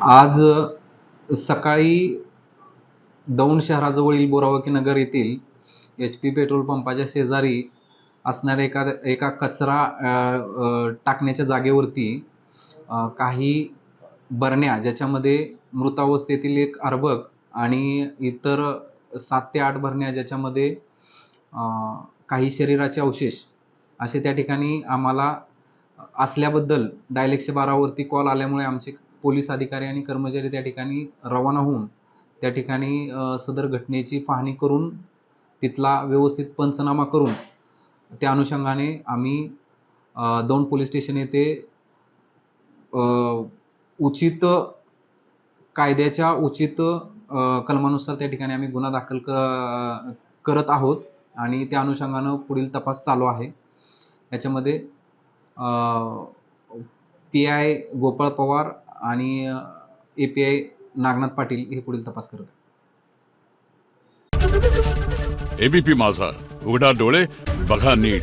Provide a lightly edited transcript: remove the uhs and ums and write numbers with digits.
आज सकाळी दौंड शहराजवळील बोरावकी नगर येथील HP पेट्रोल पंपाच्या शेजारी असणाऱ्या एका कचरा टाकण्याच्या जागेवरती काही बरण्या, ज्याच्यामध्ये मृतावस्थेतील एक अर्भक आणि इतर 7 ते 8 बरण्या ज्याच्यामध्ये काही शरीराचे अवशेष असे त्या ठिकाणी आम्हाला असल्याबद्दल डायल 112 वरती कॉल आल्यामुळे आमचे पोलीस अधिकारी आणि कर्मचारी त्या ठिकाणी रवाना होऊन त्या ठिकाणी सदर घटनेची पाहणी करून तिथला व्यवस्थित पंचनामा करून त्या अनुषंगाने आम्ही दौंड पोलीस स्टेशन येथे उचित कायद्याच्या उचित कलमानुसार त्या ठिकाणी आम्ही गुन्हा दाखल करत आहोत आणि त्या अनुषंगाने पुढील तपास चालू आहे। याच्यामध्ये PI गोपाळ पवार आणि API नागनाथ पाटील हे पुढील तपास करत आहेत। ABP माझा, उघडा डोळे बघा नीट।